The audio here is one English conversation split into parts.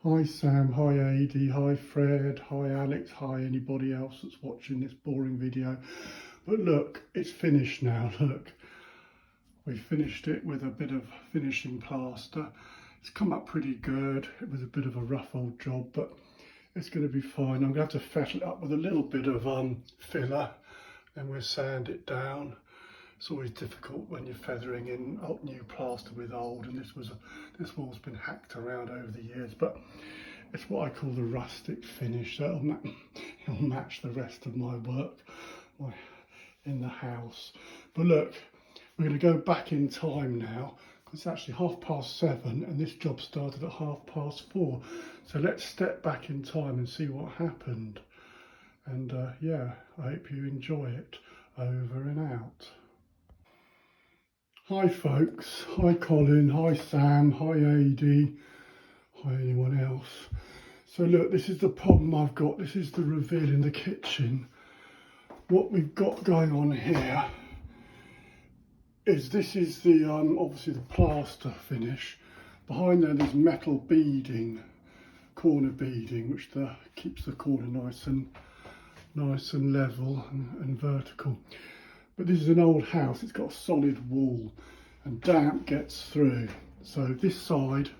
Hi Sam, hi Adi, hi Fred, hi Alex, hi anybody else that's watching this boring video. But look, it's finished now, look. We finished it with a bit of finishing plaster. It's come up pretty good. It was a bit of a rough old job, but it's going to be fine. I'm going to have to fettle it up with a little bit of filler, and we'll sand it down. It's always difficult when you're feathering in new plaster with old, and this wall's been hacked around over the years, but it's what I call the rustic finish. So it'll match the rest of my work in the house. But look, we're going to go back in time now, because it's actually 7:30 and this job started at 4:30. So let's step back in time and see what happened. And yeah, I hope you enjoy it. Over and out. Hi folks, hi Colin, hi Sam, hi Adi, hi anyone else. So look, this is the problem I've got. This is the reveal in the kitchen. What we've got going on here is this is the obviously the plaster finish. Behind there's metal beading, corner beading, which keeps the corner nice and level and vertical. But this is an old house, it's got a solid wall and damp gets through. So this side's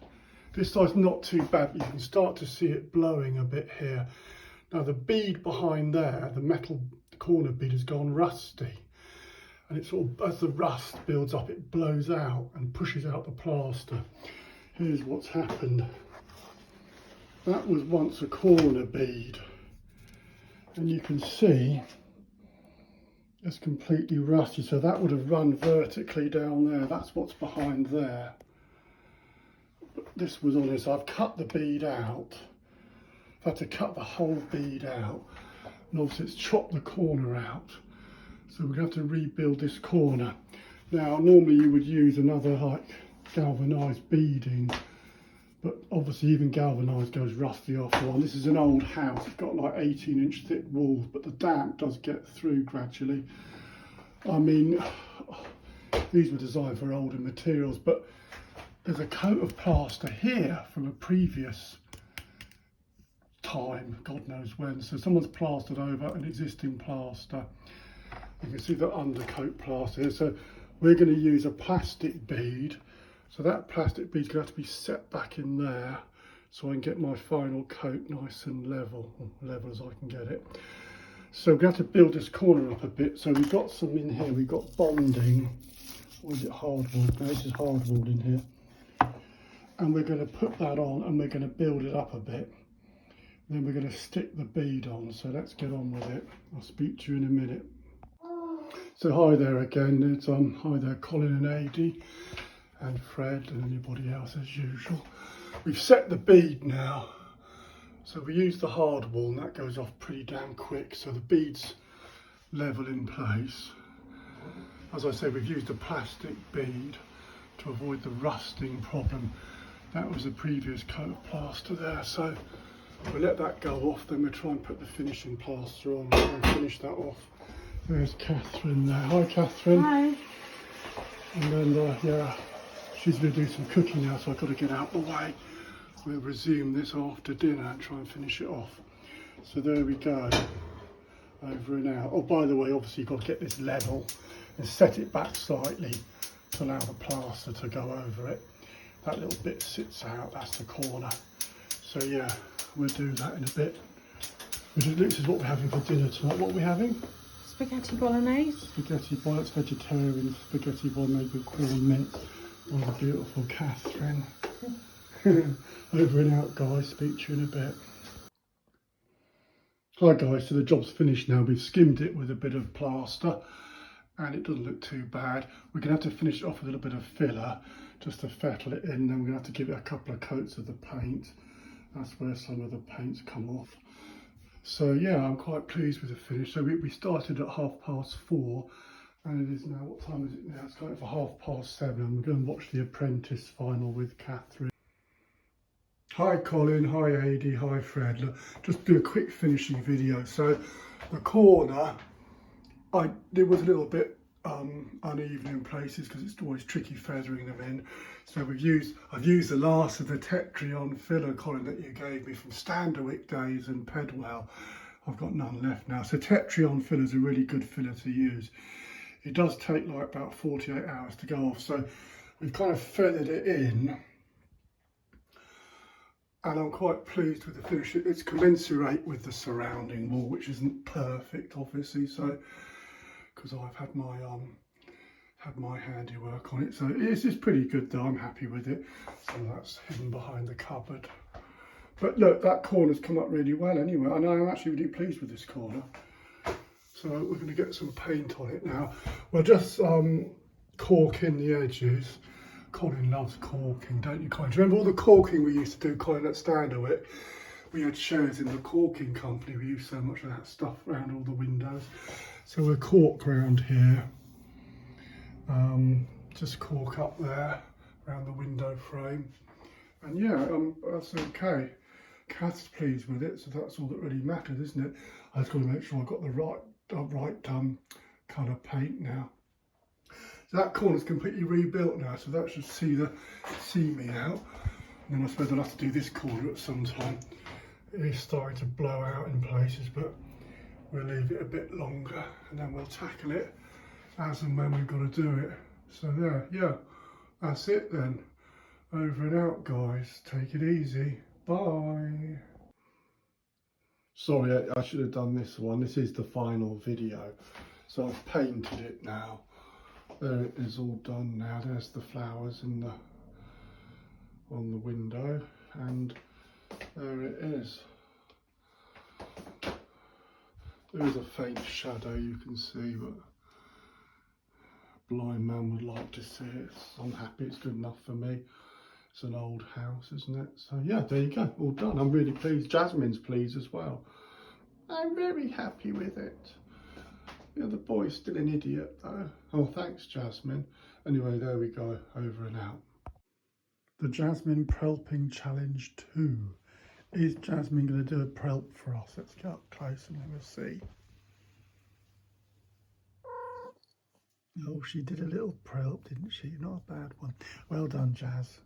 not too bad, but you can start to see it blowing a bit here. Now the bead behind there, the metal corner bead, has gone rusty. And it sort of, as the rust builds up, it blows out and pushes out the plaster. Here's what's happened. That was once a corner bead. And you can see it's completely rusty, so that would have run vertically down there. That's what's behind there. But this was on it, so I've cut the bead out. I've had to cut the whole bead out, and obviously it's chopped the corner out. So we're going to have to rebuild this corner. Now normally you would use another like galvanised beading, but obviously even galvanised goes rusty after a while. This is an old house, it's got like 18-inch thick walls, but the damp does get through gradually. I mean, these were designed for older materials, but there's a coat of plaster here from a previous time, God knows when. So someone's plastered over an existing plaster. You can see the undercoat plaster here. So we're going to use a plastic bead. So that plastic bead's going to have to be set back in there so I can get my final coat nice and level as I can get it. So we're going to have to build this corner up a bit. So we've got some in here. We've got bonding. Or is it hardwood? No, this is hardwood in here. And we're going to put that on and we're going to build it up a bit. Then we're going to stick the bead on. So let's get on with it. I'll speak to you in a minute. So hi there again. It's hi there, Colin and Adi. And Fred and anybody else as usual. We've set the bead now, so we use the hard wool and that goes off pretty damn quick, so the bead's level in place. As I said, we've used a plastic bead to avoid the rusting problem. That was the previous coat of plaster there, so we'll let that go off, then we'll try and put the finishing plaster on and finish that off. There's Catherine there. Hi Catherine. Hi. And then yeah, she's going to do some cooking now, so I've got to get out the way. We'll resume this after dinner and try and finish it off. So there we go, over and out. Oh, by the way, obviously you've got to get this level and set it back slightly to allow the plaster to go over it. That little bit sits out, that's the corner. So yeah, we'll do that in a bit. This is what we're having for dinner tonight. What are we having? Spaghetti bolognese. Spaghetti bolognese, vegetarian spaghetti bolognese with corn mint. Oh, the beautiful Catherine. Over and out, guys. Speak to you in a bit. Hi, guys. So the job's finished now. We've skimmed it with a bit of plaster and it doesn't look too bad. We're going to have to finish it off with a little bit of filler just to fettle it in. Then we're going to have to give it a couple of coats of the paint. That's where some of the paint's come off. So yeah, I'm quite pleased with the finish. So we started at 4:30. And it is now, what time is it now? It's going for 7:30. I'm going to watch The Apprentice final with Catherine. Hi Colin, hi Adi, hi Fred. Look, just do a quick finishing video. So the corner, it was a little bit uneven in places because it's always tricky feathering them in. So I've used the last of the Tetrion filler, Colin, that you gave me from Standerwick days and Pedwell. I've got none left now. So Tetrion filler is a really good filler to use. It does take like about 48 hours to go off. So we've kind of feathered it in, and I'm quite pleased with the finish. It's commensurate with the surrounding wall, which isn't perfect, obviously. So because I've had my handiwork on it, so it's just pretty good though. I'm happy with it. So that's hidden behind the cupboard. But look, that corner's come up really well anyway, and I'm actually really pleased with this corner. So we're going to get some paint on it now. We'll just cork in the edges. Colin loves corking, don't you, Colin? Do you remember all the corking we used to do, Colin, at Standerwick? We had shares in the corking company. We used so much of that stuff around all the windows. So we'll cork around here. Just cork up there around the window frame. And yeah, that's okay. Kath's pleased with it, so that's all that really matters, isn't it? I just got to make sure I've got the right colour paint now. So that corner's completely rebuilt now, so that should see me out. And then I suppose I'll have to do this corner at some time. It is starting to blow out in places, but we'll leave it a bit longer and then we'll tackle it as and when we've got to do it. So there, yeah, that's it then. Over and out, guys. Take it easy. Bye. Sorry, I should have done this one. This is the final video. So I've painted it now. There it is, all done now. There's the flowers on the window, and there it is. There is a faint shadow you can see, but a blind man would like to see it. I'm happy, it's good enough for me. It's an old house, isn't it? So yeah, there you go, all done. I'm really pleased. Jasmine's pleased as well. I'm very happy with it. Yeah, the boy's still an idiot though. Oh, thanks, Jasmine. Anyway, there we go, over and out. The Jasmine Prelping Challenge 2. Is Jasmine going to do a prelp for us? Let's get up close and we'll see. Oh, she did a little prelp, didn't she? Not a bad one. Well done, Jazz.